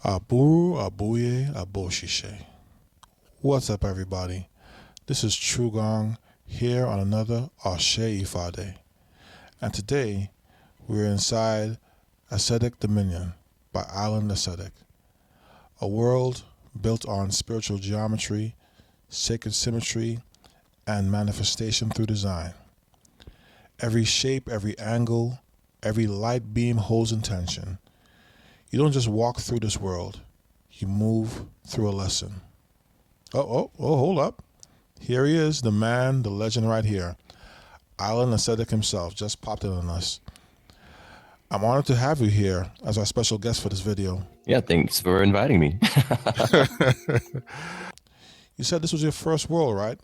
Aburu, Abuye, Aboshishe. What's up, everybody? This is True Gong here on another Ashe Ifade. And today, we're inside Ascetic Dominion by Island Ascetic, a world built on spiritual geometry, sacred symmetry, and manifestation through design. Every shape, every angle, every light beam holds intention. You don't just walk through this world, you move through a lesson. Hold up. Here he is, the man, the legend right here. Island Ascetic himself just popped in on us. I'm honored to have you here as our special guest for this video. Yeah, thanks for inviting me. You said this was your first world, right?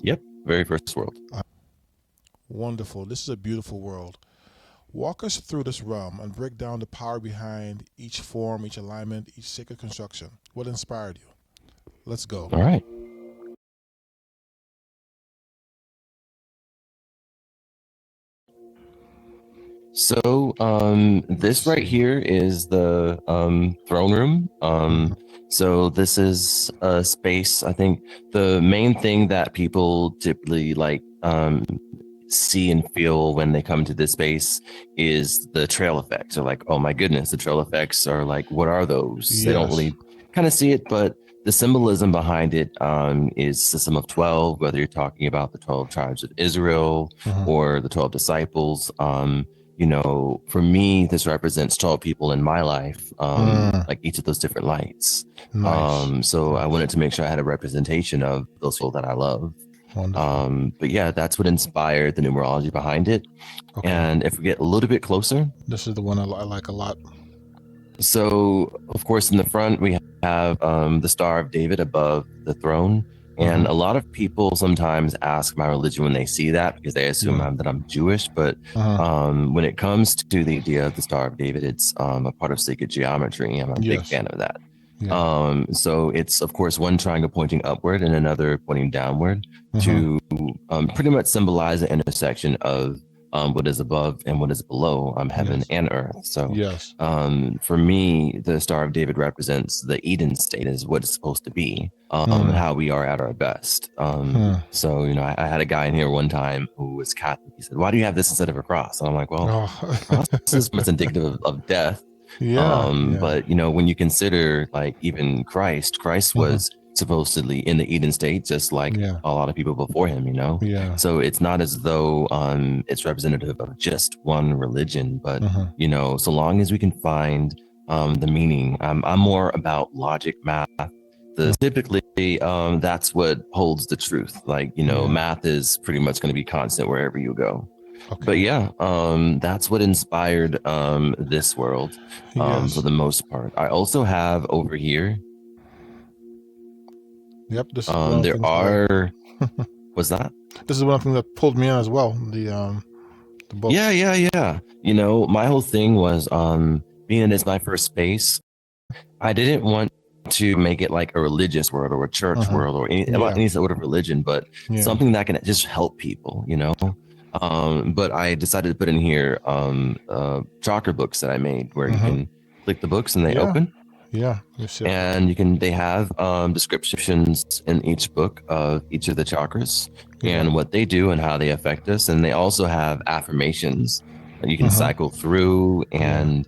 Yep, very first world. Wonderful. This is a beautiful world. Walk us through this realm and break down the power behind each form, each alignment, each sacred construction. What inspired you? Let's go. All right. So this right here is the throne room. So this is a space. I think the main thing that people typically see and feel when they come to this space is the trail effects. They're like, oh my goodness, the trail effects are like, what are those? Yes. They don't really kind of see it, but the symbolism behind it is system of 12, whether you're talking about the 12 tribes of Israel or the 12 disciples. You know, for me, this represents 12 people in my life, like each of those different lights. Nice. So I wanted to make sure I had a representation of those people that I love. But yeah, that's what inspired the numerology behind it. Okay. And if we get a little bit closer, this is the one I like a lot. So of course, in the front, we have the Star of David above the throne. And a lot of people sometimes ask my religion when they see that because they assume that I'm Jewish. But when it comes to the idea of the Star of David, it's a part of sacred geometry. I'm a big fan of that. Yeah. So it's, of course, one triangle pointing upward and another pointing downward to pretty much symbolize the intersection of what is above and what is below heaven and earth. So for me, the Star of David represents the Eden state is what it's supposed to be, and how we are at our best. So, you know, I had a guy in here one time who was Catholic. He said, why do you have this instead of a cross? And I'm like, well, cross is indicative of death. But, you know, when you consider like even Christ was supposedly in the Eden state, just like a lot of people before him, you know? So it's not as though it's representative of just one religion, but, you know, so long as we can find the meaning, I'm more about logic, math. Typically, that's what holds the truth. Like, you know, math is pretty much going to be constant wherever you go. Okay. But yeah, that's what inspired this world for the most part. I also have over here. Yep. This is there are. What's that? This is one thing that pulled me in as well. The book. Yeah. You know, my whole thing was being it's my first space. I didn't want to make it like a religious world or a church world or any sort of religion, but something that can just help people. You know. But I decided to put in here chakra books that I made where you can click the books and they open. And they have descriptions in each book of each of the chakras and what they do and how they affect us. And they also have affirmations that you can cycle through. And,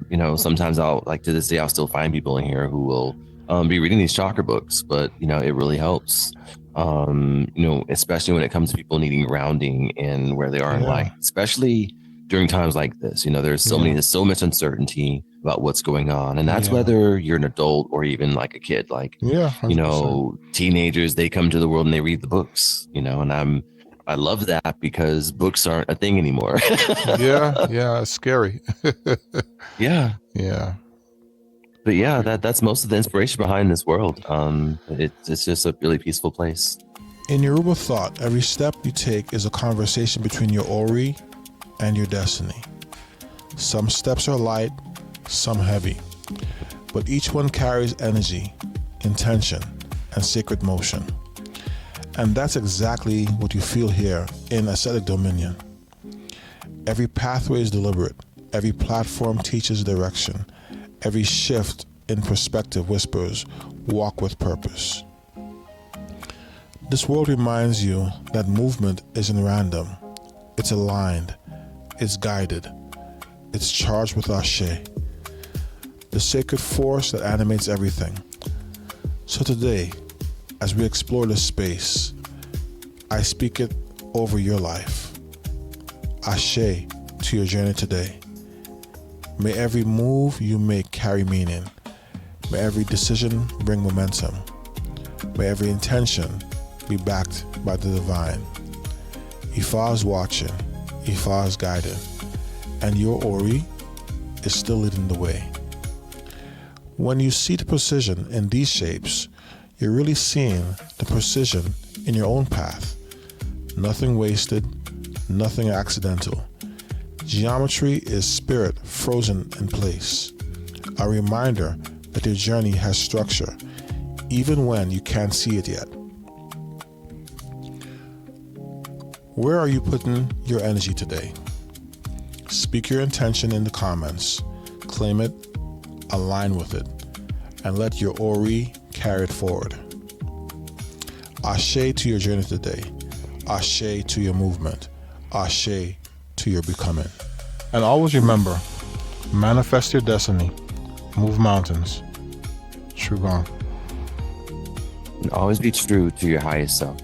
you know, sometimes to this day, I'll still find people in here who will be reading these chakra books, but, you know, it really helps. You know, especially when it comes to people needing grounding in where they are in life, especially during times like this. You know, there's so much uncertainty about what's going on, and that's whether you're an adult or even like a kid. Like, 100%. You know, teenagers, they come to the world and they read the books. You know, and I love that because books aren't a thing anymore. It's scary. But yeah, that's most of the inspiration behind this world. It's just a really peaceful place. In Yoruba thought, every step you take is a conversation between your Ori and your destiny. Some steps are light, some heavy, but each one carries energy, intention, and sacred motion. And that's exactly what you feel here in Ascetic Dominion. Every pathway is deliberate, every platform teaches direction, Every shift in perspective whispers, walk with purpose. This world reminds you that movement isn't random. It's aligned. It's guided. It's charged with Ashe, the sacred force that animates everything. So today, as we explore this space, I speak it over your life. Ashe to your journey today. May every move you make carry meaning. May every decision bring momentum. May every intention be backed by the divine. Ifa is watching, Ifa is guiding, and your Ori is still leading the way. When you see the precision in these shapes, you're really seeing the precision in your own path. Nothing wasted, nothing accidental. Geometry is spirit frozen in place. A reminder that your journey has structure, even when you can't see it yet. Where are you putting your energy today? Speak your intention in the comments. Claim it, align with it, and let your Ori carry it forward. Ashe to your journey today. Ashe to your movement. Ashe to your becoming. And always remember, manifest your destiny. Move mountains. True Gong. And always be true to your highest self.